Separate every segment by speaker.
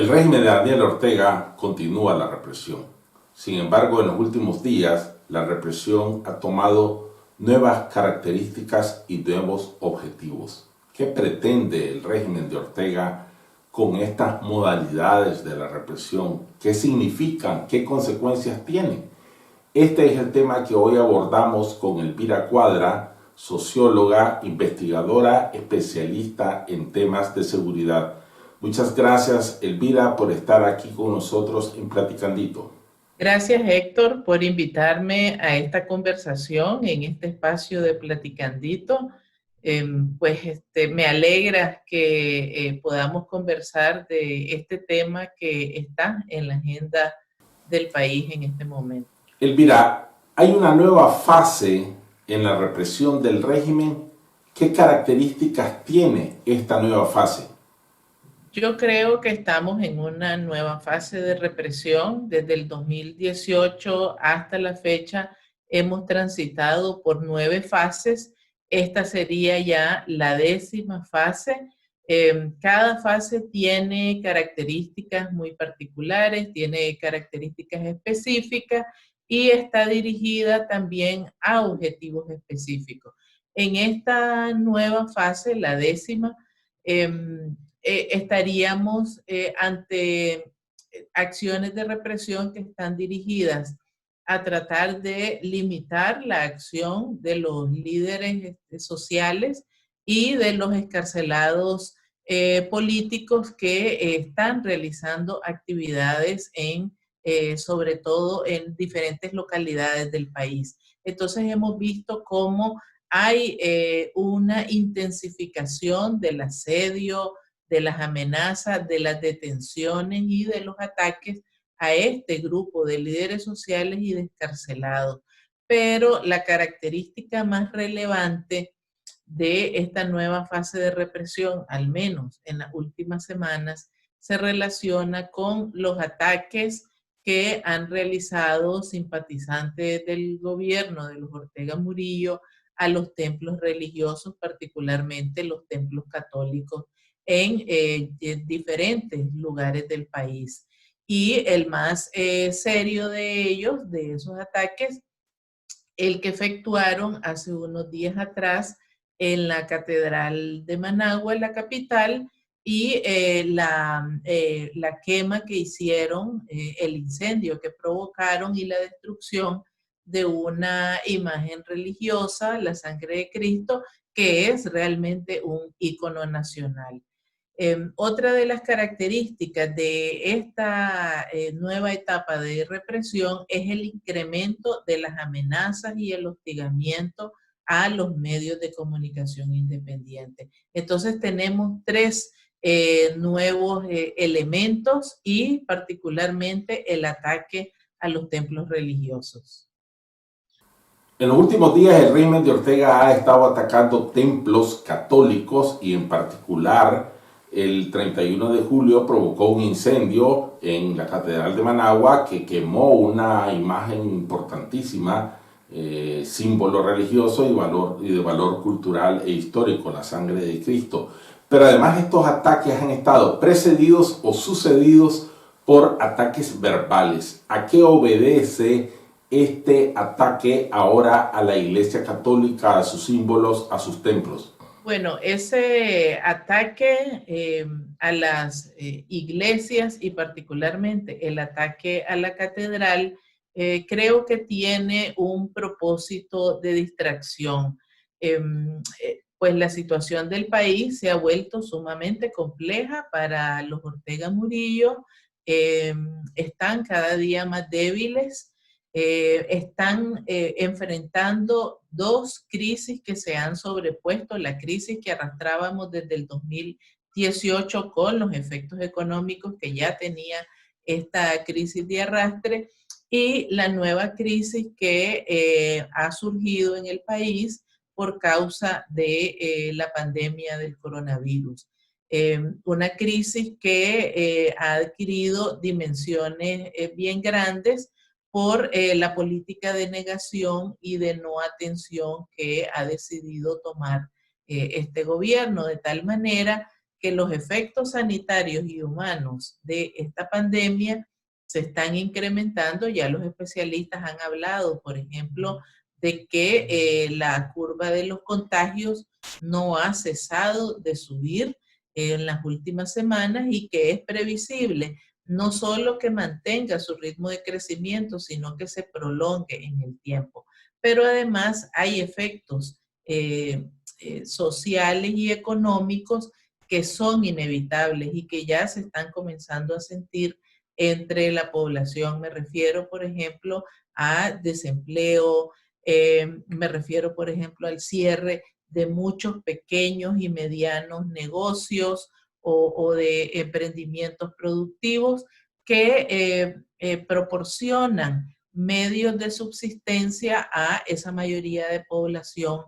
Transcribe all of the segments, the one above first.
Speaker 1: El régimen de Daniel Ortega continúa la represión. Sin embargo, en los últimos días, la represión ha tomado nuevas características y nuevos objetivos. ¿Qué pretende el régimen de Ortega con estas modalidades de la represión? ¿Qué significan? ¿Qué consecuencias tienen? Este es el tema que hoy abordamos con Elvira Cuadra, socióloga, investigadora, especialista en temas de seguridad. Muchas gracias, Elvira, por estar aquí con nosotros en Platicandito.
Speaker 2: Gracias, Héctor, por invitarme a esta conversación en este espacio de Platicandito. Me alegra que podamos conversar de este tema que está en la agenda del país en este momento.
Speaker 1: Elvira, hay una nueva fase en la represión del régimen. ¿Qué características tiene esta nueva fase?
Speaker 2: Yo creo que estamos en una nueva fase de represión. Desde el 2018 hasta la fecha hemos transitado por 9 fases. Esta sería ya la 10ª fase. Cada fase tiene características muy particulares, tiene características específicas y está dirigida también a objetivos específicos. En esta nueva fase, la 10ª, estaríamos ante acciones de represión que están dirigidas a tratar de limitar la acción de los líderes sociales y de los excarcelados políticos que están realizando actividades sobre todo en diferentes localidades del país. Entonces hemos visto cómo hay una intensificación del asedio, de las amenazas, de las detenciones y de los ataques a este grupo de líderes sociales y de encarcelados. Pero la característica más relevante de esta nueva fase de represión, al menos en las últimas semanas, se relaciona con los ataques que han realizado simpatizantes del gobierno de los Ortega Murillo a los templos religiosos, particularmente los templos católicos en diferentes lugares del país. Y el más serio de ellos, de esos ataques, el que efectuaron hace unos días atrás en la Catedral de Managua, en la capital, y la quema que hicieron, el incendio que provocaron y la destrucción de una imagen religiosa, la sangre de Cristo, que es realmente un ícono nacional. Otra de las características de esta nueva etapa de represión es el incremento de las amenazas y el hostigamiento a los medios de comunicación independientes. Entonces tenemos 3 nuevos elementos y particularmente el ataque a los templos religiosos.
Speaker 1: En los últimos días el régimen de Ortega ha estado atacando templos católicos y en particular el 31 de julio provocó un incendio en la Catedral de Managua que quemó una imagen importantísima, símbolo religioso y de valor cultural e histórico, la sangre de Cristo. Pero además estos ataques han estado precedidos o sucedidos por ataques verbales. ¿A qué obedece este ataque ahora a la Iglesia Católica, a sus símbolos, a sus templos?
Speaker 2: Bueno, ese ataque a las iglesias y particularmente el ataque a la catedral, creo que tiene un propósito de distracción. Pues la situación del país se ha vuelto sumamente compleja para los Ortega Murillo, están cada día más débiles. Están enfrentando 2 crisis que se han sobrepuesto, la crisis que arrastrábamos desde el 2018 con los efectos económicos que ya tenía esta crisis de arrastre y la nueva crisis que ha surgido en el país por causa de la pandemia del coronavirus. Una crisis que ha adquirido dimensiones bien grandes por la política de negación y de no atención que ha decidido tomar este gobierno, de tal manera que los efectos sanitarios y humanos de esta pandemia se están incrementando. Ya los especialistas han hablado, por ejemplo, de que la curva de los contagios no ha cesado de subir en las últimas semanas y que es previsible no solo que mantenga su ritmo de crecimiento, sino que se prolongue en el tiempo. Pero además hay efectos sociales y económicos que son inevitables y que ya se están comenzando a sentir entre la población. Me refiero, por ejemplo, a desempleo, me refiero, por ejemplo, al cierre de muchos pequeños y medianos negocios o de emprendimientos productivos que proporcionan medios de subsistencia a esa mayoría de población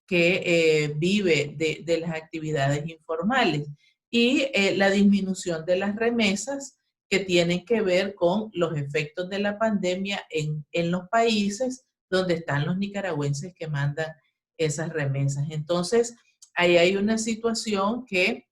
Speaker 2: que vive de las actividades informales. Y la disminución de las remesas que tienen que ver con los efectos de la pandemia en los países donde están los nicaragüenses que mandan esas remesas. Entonces, ahí hay una situación que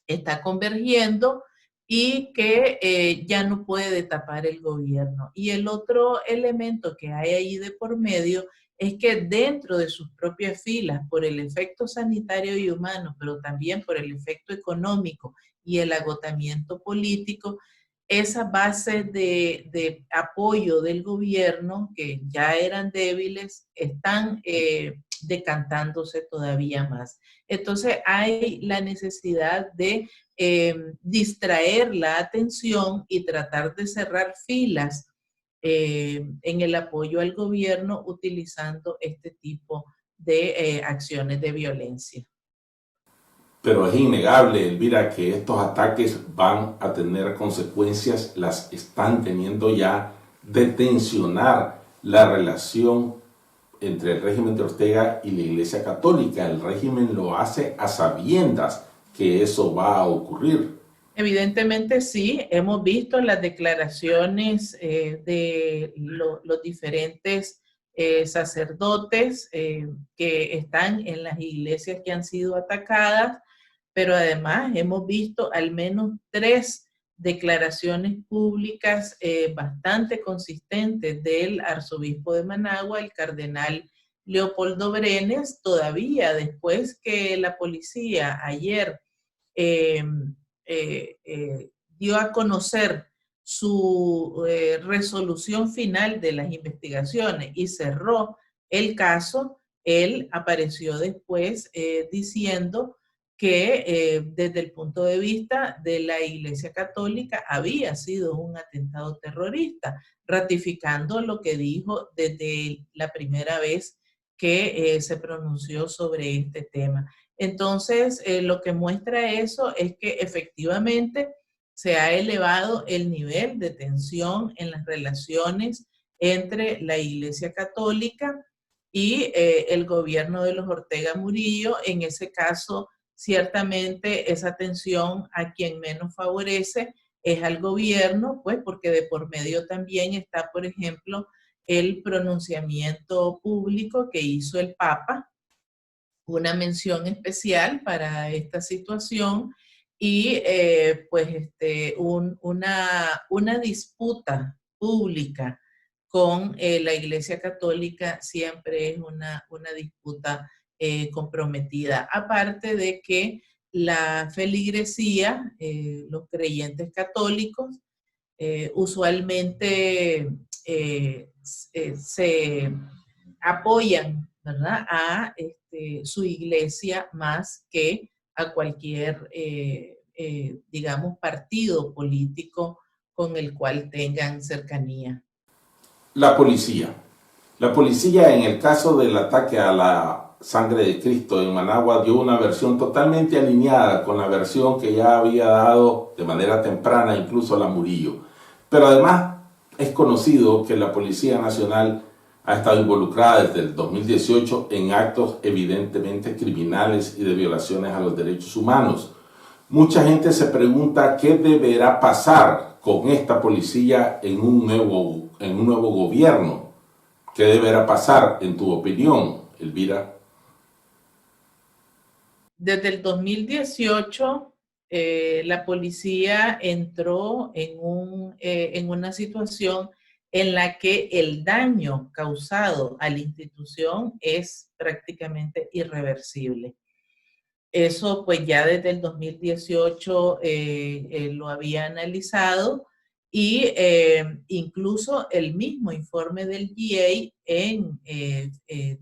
Speaker 2: está convergiendo y que ya no puede tapar el gobierno. Y el otro elemento que hay ahí de por medio es que dentro de sus propias filas, por el efecto sanitario y humano, pero también por el efecto económico y el agotamiento político, esas bases de apoyo del gobierno, que ya eran débiles, están decantándose todavía más. Entonces hay la necesidad de distraer la atención y tratar de cerrar filas en el apoyo al gobierno utilizando este tipo de acciones de violencia.
Speaker 1: Pero es innegable, Elvira, que estos ataques van a tener consecuencias, las están teniendo ya, de tensionar la relación entre el régimen de Ortega y la Iglesia Católica. El régimen lo hace a sabiendas que eso va a ocurrir.
Speaker 2: Evidentemente sí, hemos visto las declaraciones de los diferentes sacerdotes que están en las iglesias que han sido atacadas, pero además hemos visto al menos 3 declaraciones públicas bastante consistentes del arzobispo de Managua, el cardenal Leopoldo Brenes, todavía después que la policía ayer eh, dio a conocer su resolución final de las investigaciones y cerró el caso. Él apareció después diciendo que desde el punto de vista de la Iglesia Católica había sido un atentado terrorista, ratificando lo que dijo desde la primera vez que se pronunció sobre este tema. Entonces, lo que muestra eso es que efectivamente se ha elevado el nivel de tensión en las relaciones entre la Iglesia Católica y el gobierno de los Ortega Murillo. En ese caso, ciertamente esa tensión a quien menos favorece es al gobierno, pues porque de por medio también está, por ejemplo, el pronunciamiento público que hizo el Papa, una mención especial para esta situación y una disputa pública con la Iglesia Católica siempre es una disputa comprometida. Aparte de que la feligresía, los creyentes católicos, usualmente se apoyan, ¿verdad?, a su iglesia más que a cualquier, digamos, partido político con el cual tengan cercanía.
Speaker 1: La policía. La policía, en el caso del ataque a la sangre de Cristo en Managua, dio una versión totalmente alineada con la versión que ya había dado de manera temprana incluso la Murillo. Pero además es conocido que la Policía Nacional ha estado involucrada desde el 2018 en actos evidentemente criminales y de violaciones a los derechos humanos. Mucha gente se pregunta qué deberá pasar con esta policía en un nuevo gobierno. ¿Qué deberá pasar, en tu opinión, Elvira?
Speaker 2: Desde el 2018 la policía entró en una situación en la que el daño causado a la institución es prácticamente irreversible. Eso pues ya desde el 2018 lo había analizado y incluso el mismo informe del GA en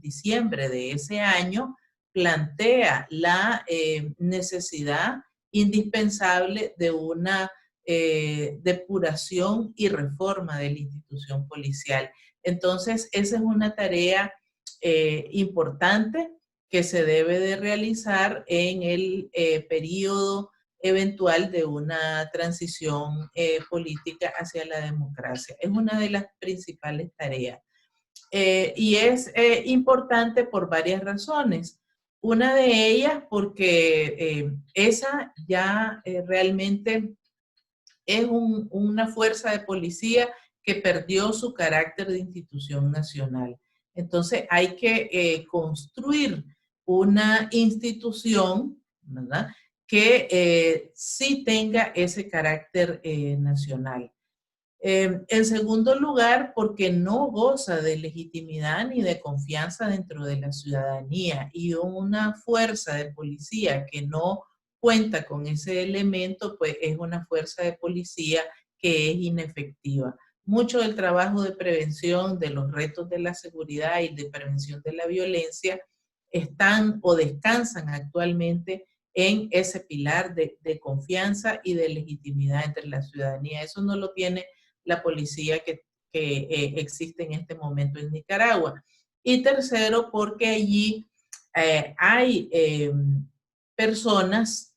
Speaker 2: diciembre de ese año plantea la necesidad indispensable de una depuración y reforma de la institución policial. Entonces, esa es una tarea importante que se debe de realizar en el periodo eventual de una transición política hacia la democracia. Es una de las principales tareas. Y es importante por varias razones. Una de ellas porque esa ya realmente es una fuerza de policía que perdió su carácter de institución nacional. Entonces hay que construir una institución, ¿verdad?, que sí tenga ese carácter nacional. En segundo lugar, porque no goza de legitimidad ni de confianza dentro de la ciudadanía, y una fuerza de policía que no cuenta con ese elemento, pues es una fuerza de policía que es inefectiva. Mucho del trabajo de prevención de los retos de la seguridad y de prevención de la violencia están o descansan actualmente en ese pilar de confianza y de legitimidad entre la ciudadanía. Eso no lo tiene la policía que existe en este momento en Nicaragua. Y tercero, porque allí hay personas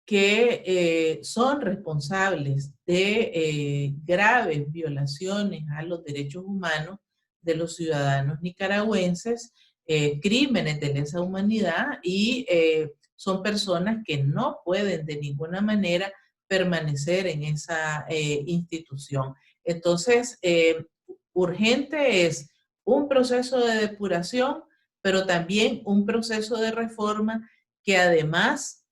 Speaker 2: que son responsables de graves violaciones a los derechos humanos de los ciudadanos nicaragüenses, crímenes de lesa humanidad, y son personas que no pueden de ninguna manera permanecer en esa institución. Entonces, urgente es un proceso de depuración, pero también un proceso de reforma que además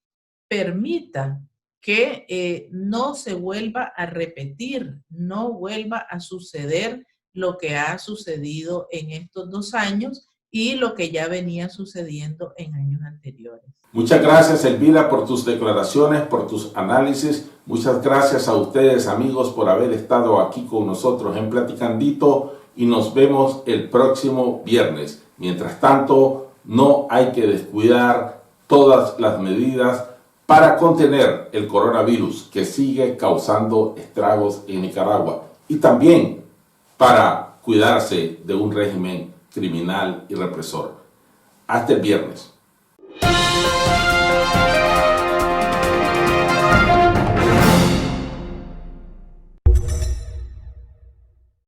Speaker 2: permita que no se vuelva a repetir, no vuelva a suceder lo que ha sucedido en estos 2 años y lo que ya venía sucediendo en años anteriores.
Speaker 1: Muchas gracias, Elvira, por tus declaraciones, por tus análisis. Muchas gracias a ustedes, amigos, por haber estado aquí con nosotros en Platicandito, y nos vemos el próximo viernes. Mientras tanto, no hay que descuidar todas las medidas para contener el coronavirus que sigue causando estragos en Nicaragua, y también para cuidarse de un régimen criminal y represor. Hasta el viernes.